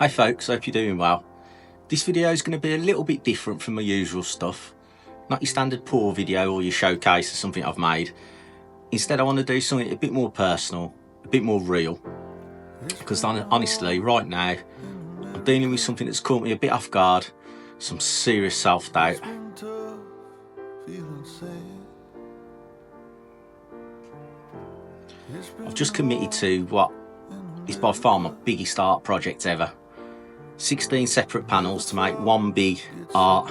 Hi folks, hope you're doing well. This video is going to be a little bit different from my usual stuff. Not your standard pour video or your showcase or something I've made. Instead I want to do something a bit more personal, a bit more real. Because honestly, right now, I'm dealing with something that's caught me a bit off guard, some serious self-doubt. I've just committed to what is by far my biggest art project ever. 16 separate panels to make one big art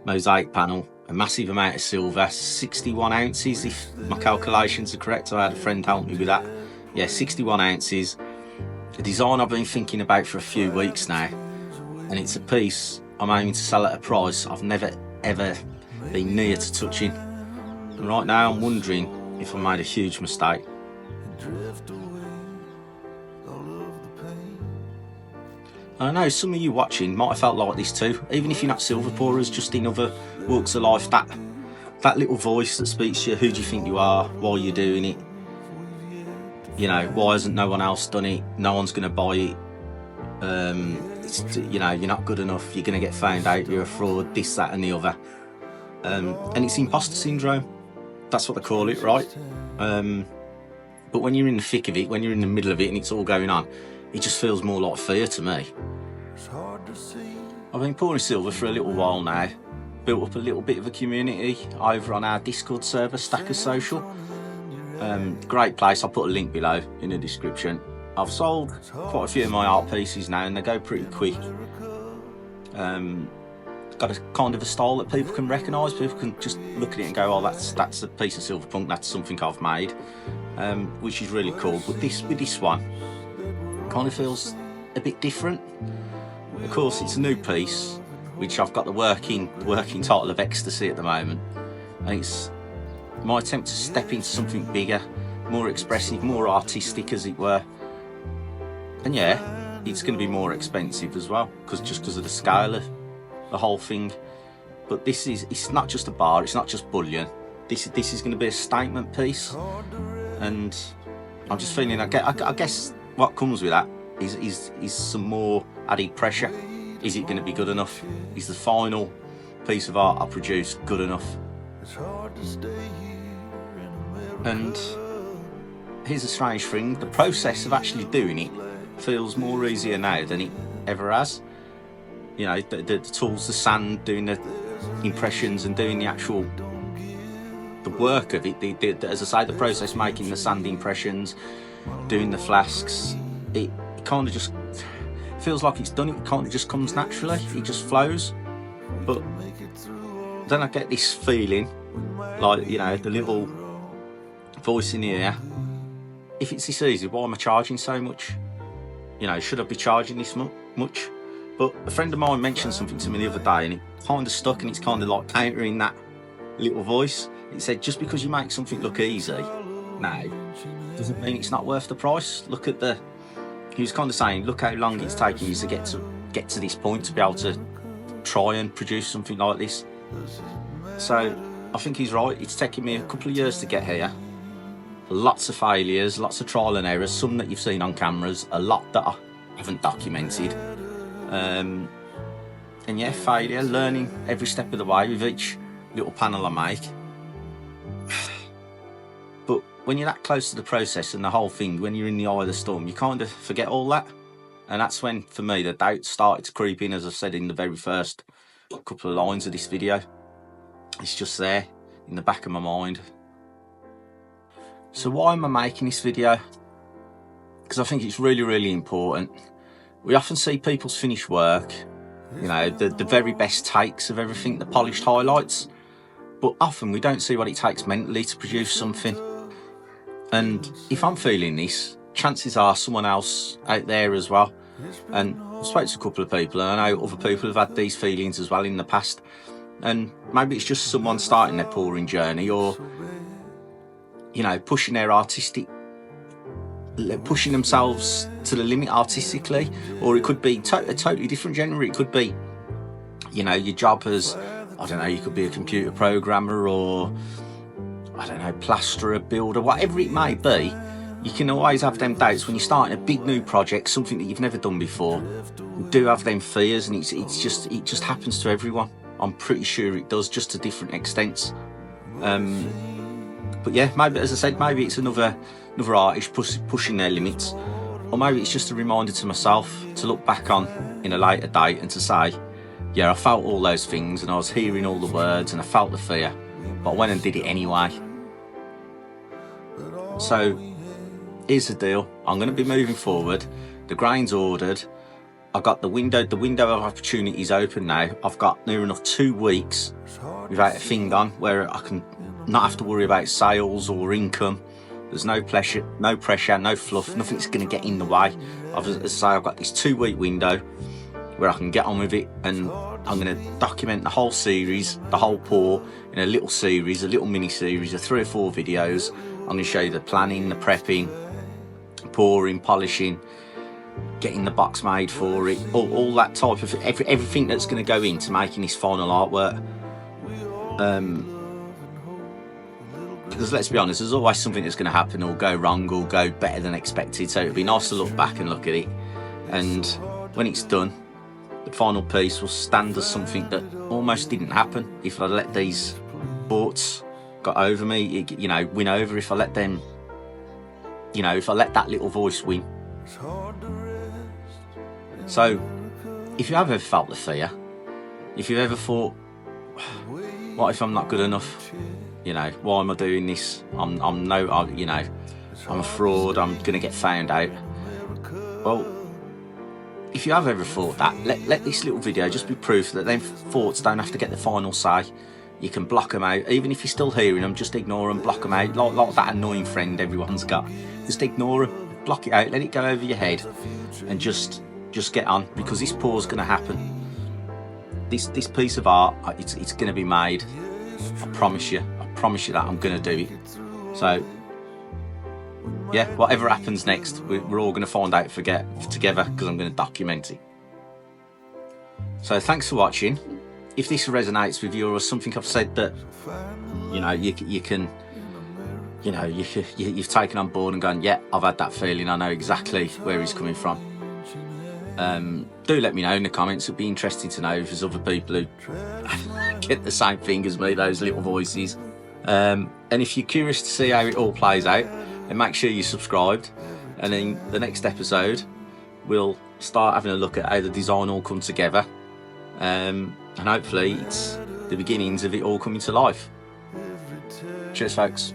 mosaic panel, a massive amount of silver, 61 ounces if my calculations are correct. I had a friend help me with that. Yeah, 61 ounces. A design I've been thinking about for a few weeks now, and it's a piece I'm aiming to sell at a price I've never ever been near to touching. And right now I'm wondering if I made a huge mistake. I know some of you watching might have felt like this too, even if you're not silver pourers, just in other walks of life. That little voice that speaks to you, who do you think you are, why are you doing it? You know, why hasn't no one else done it? No one's going to buy it. You know, you're not good enough, you're going to get found out, you're a fraud, this, that and the other. And it's imposter syndrome. That's what they call it, right? But when you're in the thick of it, when you're in the middle of it and it's all going on, it just feels more like fear to me. I've been pouring silver for a little while now, built up a little bit of a community over on our Discord server, Stacker Social. Great place, I'll put a link below in the description. I've sold quite a few of my art pieces now and they go pretty quick. Got a kind of a style that people can recognise, people can just look at it and go, oh, that's a piece of silver punk, that's something I've made, which is really cool. But with this one, kind of feels a bit different. Of course, it's a new piece, which I've got the working title of Ecstasy at the moment, and it's my attempt to step into something bigger, more expressive, more artistic, as it were. And yeah, it's going to be more expensive as well, because of the scale of the whole thing. But it's not just a bar, it's not just bullion. This is going to be a statement piece, and I'm just feeling, I guess what comes with that is some more added pressure. Is it going to be good enough? Is the final piece of art I produce good enough? And here's a strange thing, the process of actually doing it feels more easier now than it ever has. You know, the tools, the sand, doing the impressions and doing the work of it, as I say, the process, making the sand impressions, doing the flasks, it kind of just feels like it's done. It kind of just comes naturally, it just flows. But then I get this feeling like, you know, the little voice in the ear, if it's this easy, why am I charging so much? You know, should I be charging this much? But a friend of mine mentioned something to me the other day and it kind of stuck, and it's kind of like countering that little voice. It said, just because you make something look easy now doesn't mean it's not worth the price. He was kind of saying, look how long it's taking you to get to this point, to be able to try and produce something like this. So I think he's right. It's taken me a couple of years to get here. Lots of failures, lots of trial and errors, some that you've seen on cameras, a lot that I haven't documented. And yeah, failure, learning every step of the way with each little panel I make. But when you're that close to the process and the whole thing, when you're in the eye of the storm, you kind of forget all that. And that's when, for me, the doubt started to creep in, as I said in the very first couple of lines of this video. It's just there in the back of my mind. So why am I making this video? Because I think it's really, really important. We often see people's finished work, you know, the very best takes of everything, the polished highlights, but often we don't see what it takes mentally to produce something. And if I'm feeling this, chances are someone else out there as well. And I've spoken to a couple of people, and I know other people have had these feelings as well in the past. And maybe it's just someone starting their pouring journey, or, you know, pushing themselves to the limit artistically. Or it could be a totally different genre. It could be, you know, your job as, I don't know, you could be a computer programmer, or I don't know, plasterer, builder, whatever it may be. you can always have them doubts when you're starting a big new project, something that you've never done before. You do have them fears, and it just happens to everyone. I'm pretty sure it does, just to different extents. But yeah, maybe, as I said, maybe it's another artist pushing their limits, or maybe it's just a reminder to myself to look back on in a later date and to say, yeah, I felt all those things, and I was hearing all the words, and I felt the fear, but I went and did it anyway. So here's the deal. I'm going to be moving forward. The grain's ordered. I've got the window of opportunities open now. I've got near enough 2 weeks without a thing on, where I can not have to worry about sales or income. There's no pressure, no fluff. Nothing's going to get in the way. As I say, I've got this 2-week window where I can get on with it, and I'm going to document the whole series, the whole pour, in a little series, a little mini series of 3 or 4 videos. I'm going to show you the planning, the prepping, pouring, polishing, getting the box made for it, all that type of everything that's going to go into making this final artwork. Because let's be honest, there's always something that's going to happen or go wrong or go better than expected. So it'd be nice to look back and look at it, and when it's done, the final piece will stand as something that almost didn't happen. If I let these thoughts got over me, you know, win over, if I let them, you know, if I let that little voice win. So if you have ever felt the fear, if you've ever thought, what if I'm not good enough? You know, why am I doing this? I'm a fraud, I'm gonna get found out. Well, if you have ever thought that, let this little video just be proof that them thoughts don't have to get the final say. You can block them out. Even if you're still hearing them, just ignore them, block them out. Like that annoying friend everyone's got. Just ignore them, block it out, let it go over your head, and just get on, because this pour's going to happen. This piece of art, it's going to be made. I promise you that I'm going to do it. So yeah, whatever happens next, we're all going to find out together, because I'm going to document it. So thanks for watching. If this resonates with you, or something I've said that, you know, you can, you know, you've taken on board and gone, yeah, I've had that feeling, I know exactly where he's coming from. Do let me know in the comments. It'd be interesting to know if there's other people who get the same thing as me, those little voices. And if you're curious to see how it all plays out, then make sure you're subscribed, and in the next episode we'll start having a look at how the design all comes together, and hopefully it's the beginnings of it all coming to life. Cheers folks.